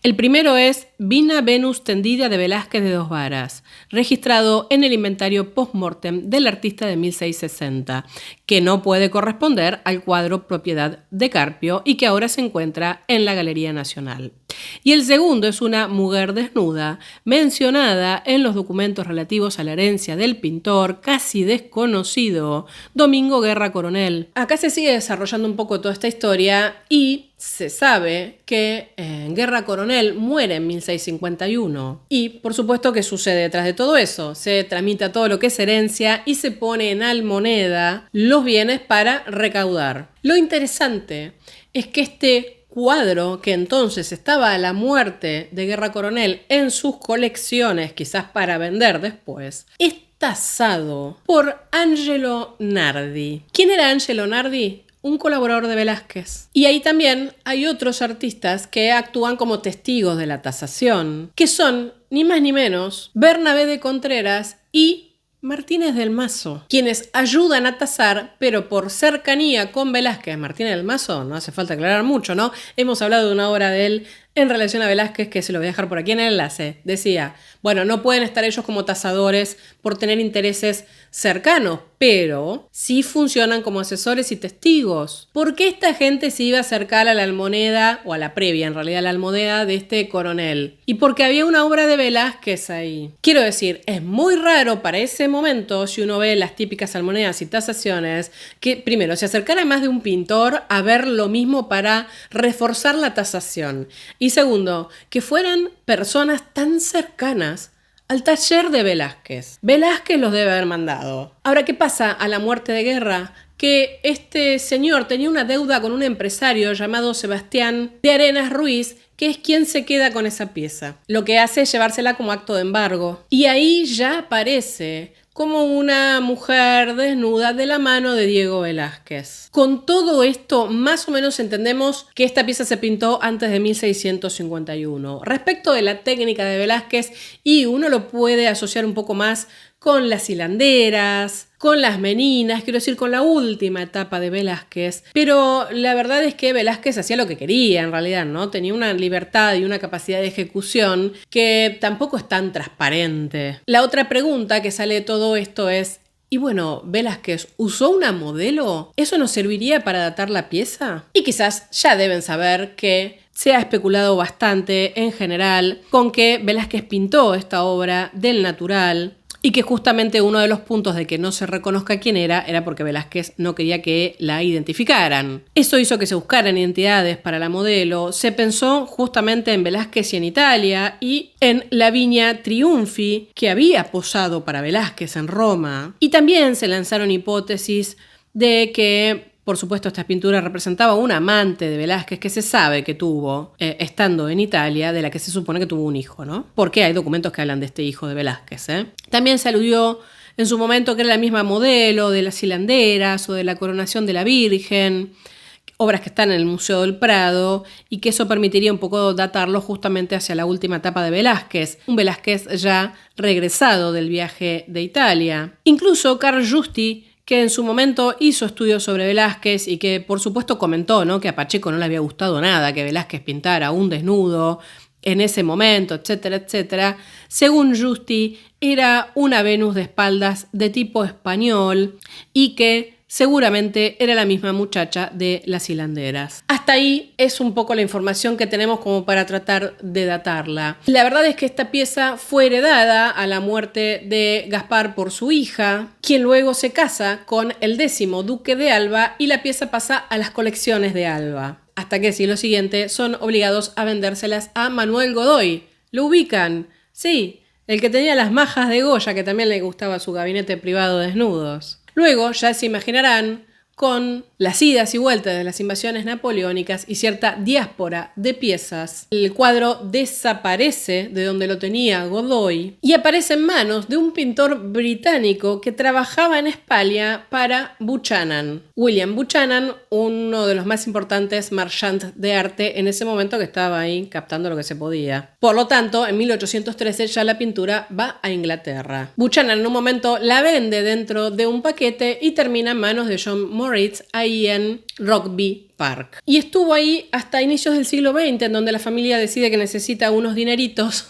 El primero es Vina Venus tendida de Velázquez de Dos Varas, registrado en el inventario post-mortem del artista de 1660, que no puede corresponder al cuadro propiedad de Carpio y que ahora se encuentra en la Galería Nacional. Y el segundo es una mujer desnuda, mencionada en los documentos relativos a la herencia del pintor casi desconocido Domingo Guerra Coronel. Acá se sigue desarrollando un poco toda esta historia y se sabe que Guerra Coronel muere en 1651 y por supuesto que sucede detrás de todo eso. Se tramita todo lo que es herencia y se pone en almoneda los bienes para recaudar. Lo interesante es que este cuadro, que entonces estaba a la muerte de Guerra Coronel en sus colecciones, quizás para vender después, es tasado por Angelo Nardi. ¿Quién era Angelo Nardi? Un colaborador de Velázquez. Y ahí también hay otros artistas que actúan como testigos de la tasación, que son ni más ni menos Bernabé de Contreras y Martínez del Mazo, quienes ayudan a tasar, pero por cercanía con Velázquez. Martínez del Mazo, no hace falta aclarar mucho, ¿no? Hemos hablado de una obra de él en relación a Velázquez, que se lo voy a dejar por aquí en el enlace. Decía, bueno, no pueden estar ellos como tasadores por tener intereses cercanos, pero sí funcionan como asesores y testigos. ¿Por qué esta gente se iba a acercar a la almoneda, o a la previa en realidad, a la almoneda de este coronel? Y porque había una obra de Velázquez ahí. Quiero decir, es muy raro para ese momento, si uno ve las típicas almonedas y tasaciones, que primero se acercara más de un pintor a ver lo mismo para reforzar la tasación. Y segundo, que fueran personas tan cercanas al taller de Velázquez. Velázquez los debe haber mandado. Ahora, ¿qué pasa a la muerte de Guerra? Que este señor tenía una deuda con un empresario llamado Sebastián de Arenas Ruiz, que es quien se queda con esa pieza. Lo que hace es llevársela como acto de embargo. Y ahí ya aparece como una mujer desnuda de la mano de Diego Velázquez. Con todo esto, más o menos entendemos que esta pieza se pintó antes de 1651. Respecto de la técnica de Velázquez, y uno lo puede asociar un poco más con las hilanderas, con las meninas, quiero decir, con la última etapa de Velázquez. Pero la verdad es que Velázquez hacía lo que quería, en realidad, ¿no? Tenía una libertad y una capacidad de ejecución que tampoco es tan transparente. La otra pregunta que sale de todo esto es, y bueno, ¿Velázquez usó una modelo? ¿Eso nos serviría para datar la pieza? Y quizás ya deben saber que se ha especulado bastante en general con que Velázquez pintó esta obra del natural, y que justamente uno de los puntos de que no se reconozca quién era porque Velázquez no quería que la identificaran. Eso hizo que se buscaran identidades para la modelo. Se pensó justamente en Velázquez y en Italia, y en Lavinia Triunfi, que había posado para Velázquez en Roma. Y también se lanzaron hipótesis de que, por supuesto, esta pintura representaba un amante de Velázquez que se sabe que tuvo estando en Italia, de la que se supone que tuvo un hijo, ¿no? Porque hay documentos que hablan de este hijo de Velázquez, ¿eh? También se aludió en su momento que era la misma modelo de las hilanderas o de la coronación de la Virgen, obras que están en el Museo del Prado, y que eso permitiría un poco datarlo justamente hacia la última etapa de Velázquez, un Velázquez ya regresado del viaje de Italia. Incluso Carl Justi, que en su momento hizo estudios sobre Velázquez y que por supuesto comentó, ¿no?, que a Pacheco no le había gustado nada que Velázquez pintara un desnudo en ese momento, etcétera, etcétera. Según Justi, era una Venus de espaldas de tipo español y que seguramente era la misma muchacha de las hilanderas. Hasta ahí es un poco la información que tenemos como para tratar de datarla. La verdad es que esta pieza fue heredada a la muerte de Gaspar por su hija, quien luego se casa con el 10º duque de Alba, y la pieza pasa a las colecciones de Alba. Hasta que el siglo siguiente son obligados a vendérselas a Manuel Godoy. ¿Lo ubican? Sí, el que tenía las majas de Goya, que también le gustaba su gabinete privado de desnudos. Luego, ya se imaginarán, con las idas y vueltas de las invasiones napoleónicas y cierta diáspora de piezas, el cuadro desaparece de donde lo tenía Godoy y aparece en manos de un pintor británico que trabajaba en España para Buchanan. William Buchanan, uno de los más importantes marchands de arte en ese momento, que estaba ahí captando lo que se podía. Por lo tanto, en 1813 ya la pintura va a Inglaterra. Buchanan en un momento la vende dentro de un paquete y termina en manos de John Moritz ahí en Rugby Park. Y estuvo ahí hasta inicios del siglo XX, en donde la familia decide que necesita unos dineritos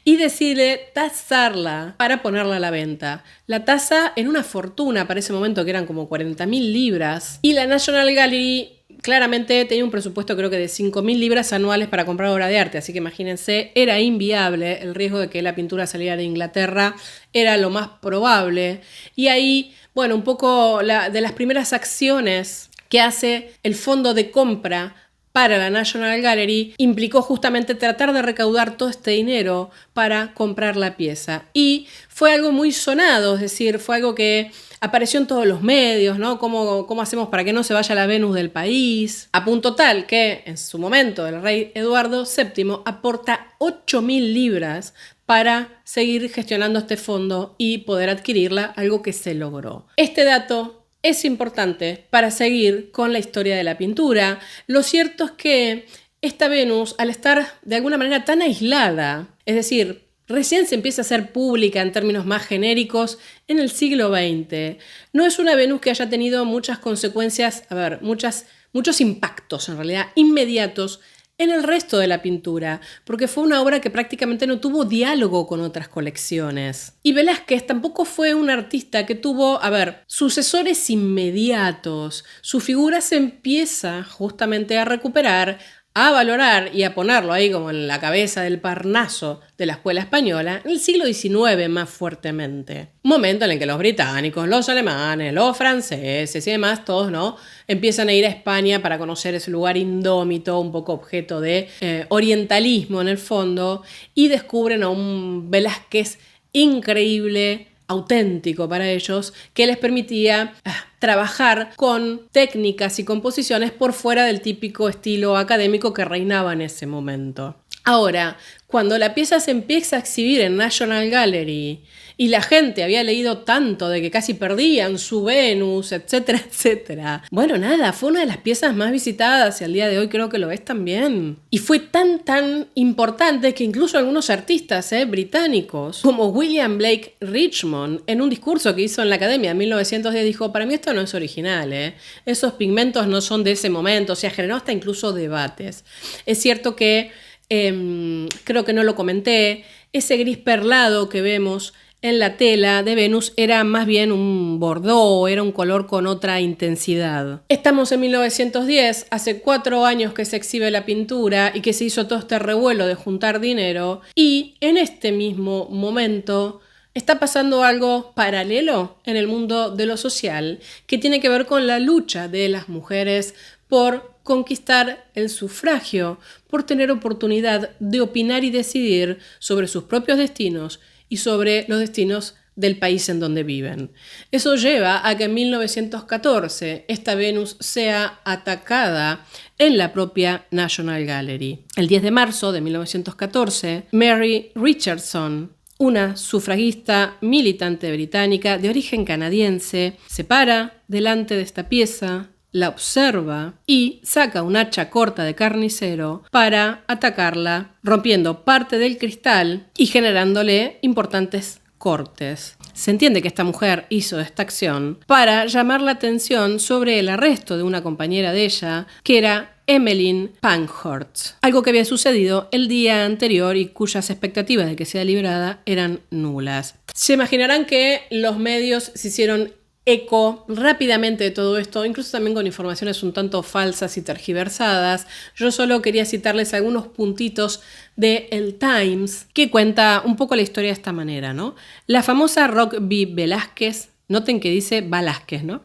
y decide tasarla para ponerla a la venta. La tasa en una fortuna para ese momento, que eran como 40.000 libras, y la National Gallery claramente tenía un presupuesto, creo que de 5.000 libras anuales para comprar obra de arte, así que imagínense, era inviable. El riesgo de que la pintura saliera de Inglaterra era lo más probable. Y ahí, bueno, un poco de las primeras acciones que hace el fondo de compra para la National Gallery implicó justamente tratar de recaudar todo este dinero para comprar la pieza. Y fue algo muy sonado, es decir, fue algo que apareció en todos los medios, ¿no? ¿Cómo hacemos para que no se vaya la Venus del país? A punto tal que en su momento el rey Eduardo VII aporta 8.000 libras para seguir gestionando este fondo y poder adquirirla, algo que se logró. Este dato es importante para seguir con la historia de la pintura. Lo cierto es que esta Venus, al estar de alguna manera tan aislada, es decir, recién se empieza a hacer pública en términos más genéricos en el siglo XX, no es una Venus que haya tenido muchas consecuencias, muchos impactos en realidad inmediatos en el resto de la pintura, porque fue una obra que prácticamente no tuvo diálogo con otras colecciones. Y Velázquez tampoco fue un artista que tuvo, sucesores inmediatos. Su figura se empieza justamente a recuperar, a valorar y a ponerlo ahí como en la cabeza del Parnaso de la escuela española en el siglo XIX más fuertemente. Momento en el que los británicos, los alemanes, los franceses y demás, todos, ¿no?, empiezan a ir a España para conocer ese lugar indómito, un poco objeto de orientalismo en el fondo, y descubren a un Velázquez increíble, auténtico para ellos, que les permitía trabajar con técnicas y composiciones por fuera del típico estilo académico que reinaba en ese momento. Ahora, cuando la pieza se empieza a exhibir en National Gallery y la gente había leído tanto de que casi perdían su Venus, etcétera, etcétera. Bueno, nada, fue una de las piezas más visitadas y al día de hoy creo que lo es también. Y fue tan importante que incluso algunos artistas británicos, como William Blake Richmond, en un discurso que hizo en la Academia en 1910 dijo: para mí esto no es original, esos pigmentos no son de ese momento, o sea, generó hasta incluso debates. Es cierto que, creo que no lo comenté, ese gris perlado que vemos en la tela de Venus era más bien un bordó, era un color con otra intensidad. Estamos en 1910, hace 4 años que se exhibe la pintura y que se hizo todo este revuelo de juntar dinero, y en este mismo momento está pasando algo paralelo en el mundo de lo social que tiene que ver con la lucha de las mujeres por conquistar el sufragio, por tener oportunidad de opinar y decidir sobre sus propios destinos y sobre los destinos del país en donde viven. Eso lleva a que en 1914 esta Venus sea atacada en la propia National Gallery. El 10 de marzo de 1914, Mary Richardson, una sufragista militante británica de origen canadiense, se para delante de esta pieza, la observa y saca un hacha corta de carnicero para atacarla, rompiendo parte del cristal y generándole importantes cortes. Se entiende que esta mujer hizo esta acción para llamar la atención sobre el arresto de una compañera de ella, que era Emmeline Pankhurst, algo que había sucedido el día anterior y cuyas expectativas de que sea liberada eran nulas. Se imaginarán que los medios se hicieron eco rápidamente de todo esto, incluso también con informaciones un tanto falsas y tergiversadas. Yo solo quería citarles algunos puntitos de El Times, que cuenta un poco la historia de esta manera, ¿no? La famosa Roque Velázquez, noten que dice Velázquez, ¿no?,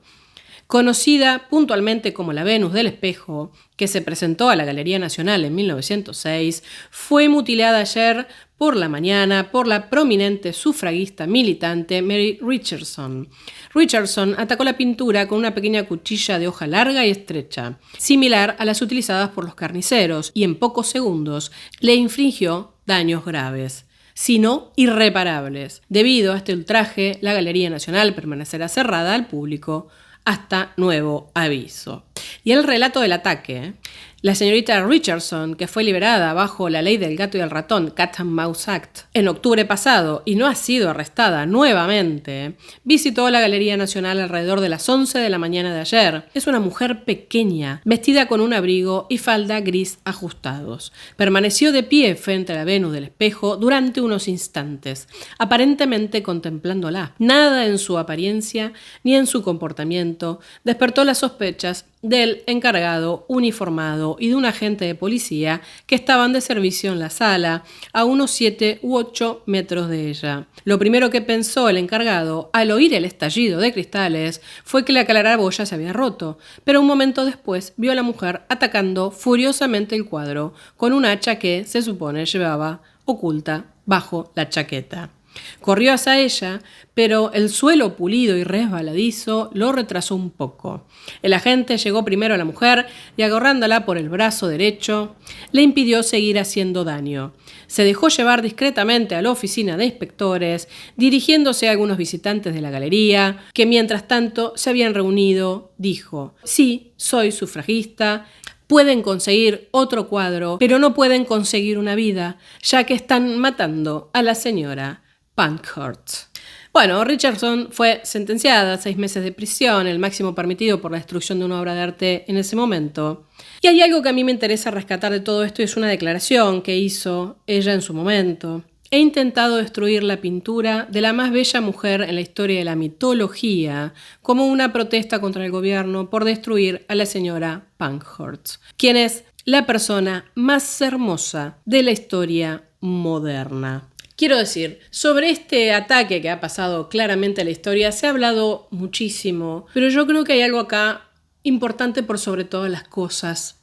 conocida puntualmente como la Venus del Espejo, que se presentó a la Galería Nacional en 1906, fue mutilada ayer por la mañana por la prominente sufragista militante Mary Richardson. Richardson atacó la pintura con una pequeña cuchilla de hoja larga y estrecha, similar a las utilizadas por los carniceros, y en pocos segundos le infligió daños graves, sino irreparables. Debido a este ultraje, la Galería Nacional permanecerá cerrada al público hasta nuevo aviso. Y el relato del ataque. La señorita Richardson, que fue liberada bajo la ley del gato y el ratón, Cat and Mouse Act, en octubre pasado y no ha sido arrestada nuevamente, visitó la Galería Nacional alrededor de las 11 de la mañana de ayer. Es una mujer pequeña, vestida con un abrigo y falda gris ajustados. Permaneció de pie frente a la Venus del Espejo durante unos instantes, aparentemente contemplándola. Nada en su apariencia ni en su comportamiento despertó las sospechas del encargado uniformado y de un agente de policía que estaban de servicio en la sala, a unos 7 u 8 metros de ella. Lo primero que pensó el encargado al oír el estallido de cristales fue que la claraboya se había roto, pero un momento después vio a la mujer atacando furiosamente el cuadro con un hacha que, se supone, llevaba oculta bajo la chaqueta. Corrió hacia ella, pero el suelo pulido y resbaladizo lo retrasó un poco. El agente llegó primero a la mujer y, agarrándola por el brazo derecho, le impidió seguir haciendo daño. Se dejó llevar discretamente a la oficina de inspectores, dirigiéndose a algunos visitantes de la galería, que mientras tanto se habían reunido, dijo: «Sí, soy sufragista. Pueden conseguir otro cuadro, pero no pueden conseguir una vida, ya que están matando a la señora Pankhurst». Bueno, Richardson fue sentenciada a 6 meses de prisión, el máximo permitido por la destrucción de una obra de arte en ese momento. Y hay algo que a mí me interesa rescatar de todo esto, y es una declaración que hizo ella en su momento. He intentado destruir la pintura de la más bella mujer en la historia de la mitología como una protesta contra el gobierno por destruir a la señora Pankhurst, quien es la persona más hermosa de la historia moderna. Quiero decir, sobre este ataque que ha pasado claramente a la historia se ha hablado muchísimo, pero yo creo que hay algo acá importante por sobre todas las cosas.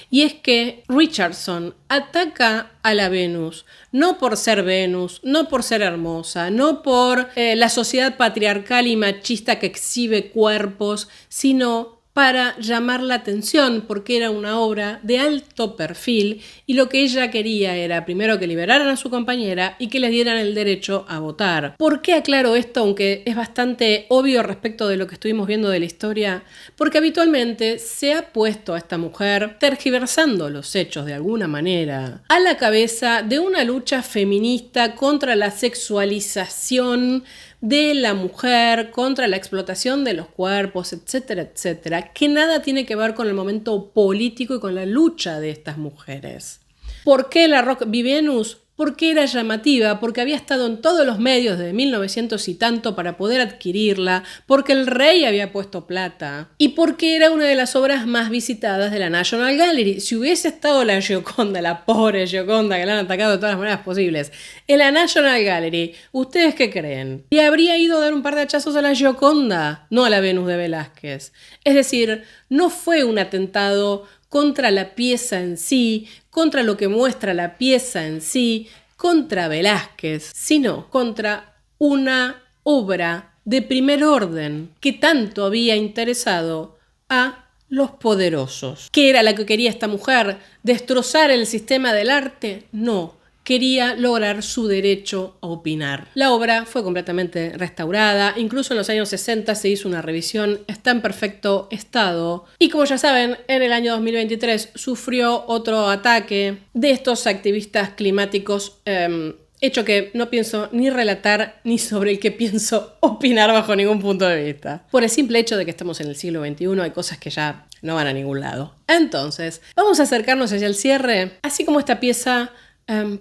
Y es que Richardson ataca a la Venus, no por ser Venus, no por ser hermosa, no por la sociedad patriarcal y machista que exhibe cuerpos, sino para llamar la atención, porque era una obra de alto perfil y lo que ella quería era primero que liberaran a su compañera y que les dieran el derecho a votar. ¿Por qué aclaro esto, aunque es bastante obvio respecto de lo que estuvimos viendo de la historia? Porque habitualmente se ha puesto a esta mujer, tergiversando los hechos de alguna manera, a la cabeza de una lucha feminista contra la sexualización de la mujer, contra la explotación de los cuerpos, etcétera, etcétera, que nada tiene que ver con el momento político y con la lucha de estas mujeres. ¿Por qué la Rock Venus? Porque era llamativa, porque había estado en todos los medios desde 1900 y tanto para poder adquirirla, porque el rey había puesto plata y porque era una de las obras más visitadas de la National Gallery. Si hubiese estado la Gioconda, la pobre Gioconda que la han atacado de todas las maneras posibles, en la National Gallery, ¿ustedes qué creen? Y habría ido a dar un par de hachazos a la Gioconda, no a la Venus de Velázquez. Es decir, no fue un atentado contra la pieza en sí, contra lo que muestra la pieza en sí, contra Velázquez, sino contra una obra de primer orden que tanto había interesado a los poderosos. ¿Qué era la que quería esta mujer? ¿Destrozar el sistema del arte? No. Quería lograr su derecho a opinar. La obra fue completamente restaurada, incluso en los años 60 se hizo una revisión, está en perfecto estado. Y como ya saben, en el año 2023 sufrió otro ataque de estos activistas climáticos, hecho que no pienso ni relatar ni sobre el que pienso opinar bajo ningún punto de vista. Por el simple hecho de que estamos en el siglo XXI hay cosas que ya no van a ningún lado. Entonces, vamos a acercarnos hacia el cierre, así como esta pieza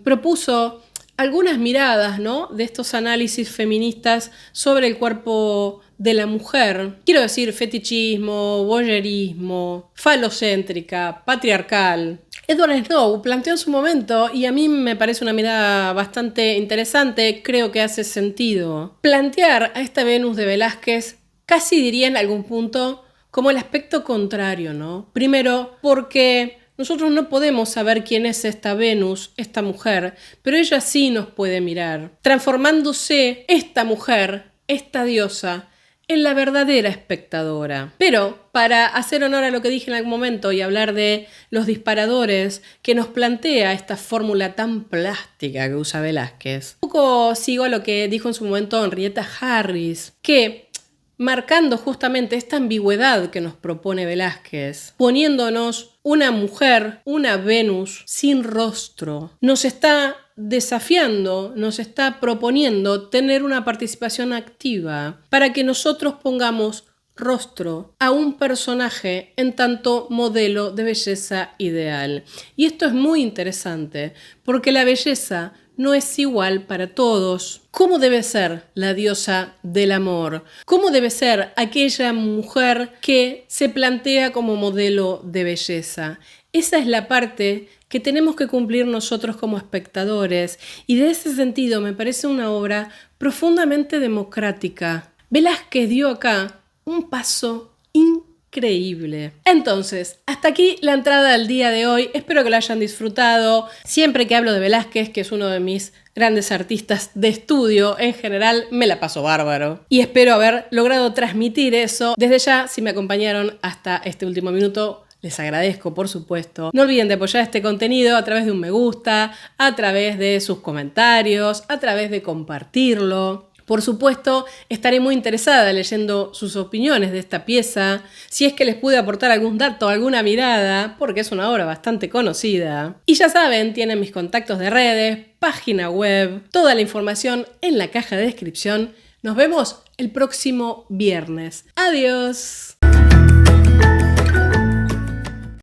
propuso algunas miradas, ¿no?, de estos análisis feministas sobre el cuerpo de la mujer. Quiero decir, fetichismo, voyerismo, falocéntrica, patriarcal. Edward Snow planteó en su momento, y a mí me parece una mirada bastante interesante, creo que hace sentido, plantear a esta Venus de Velázquez, casi diría en algún punto, como el aspecto contrario, ¿no? Primero, porque nosotros no podemos saber quién es esta Venus, esta mujer, pero ella sí nos puede mirar, transformándose esta mujer, esta diosa, en la verdadera espectadora. Pero, para hacer honor a lo que dije en algún momento y hablar de los disparadores que nos plantea esta fórmula tan plástica que usa Velázquez, un poco sigo a lo que dijo en su momento Henrietta Harris, que marcando justamente esta ambigüedad que nos propone Velázquez, poniéndonos una mujer, una Venus sin rostro, nos está desafiando, nos está proponiendo tener una participación activa para que nosotros pongamos rostro a un personaje en tanto modelo de belleza ideal. Y esto es muy interesante porque la belleza no es igual para todos. ¿Cómo debe ser la diosa del amor? ¿Cómo debe ser aquella mujer que se plantea como modelo de belleza? Esa es la parte que tenemos que cumplir nosotros como espectadores, y de ese sentido me parece una obra profundamente democrática. Velázquez dio acá un paso increíble. Entonces, hasta aquí la entrada del día de hoy. Espero que lo hayan disfrutado. Siempre que hablo de Velázquez, que es uno de mis grandes artistas de estudio, en general me la paso bárbaro. Y espero haber logrado transmitir eso. Desde ya, si me acompañaron hasta este último minuto, les agradezco, por supuesto. No olviden de apoyar este contenido a través de un me gusta, a través de sus comentarios, a través de compartirlo. Por supuesto, estaré muy interesada leyendo sus opiniones de esta pieza, si es que les pude aportar algún dato, alguna mirada, porque es una obra bastante conocida. Y ya saben, tienen mis contactos de redes, página web, toda la información en la caja de descripción. Nos vemos el próximo viernes. Adiós.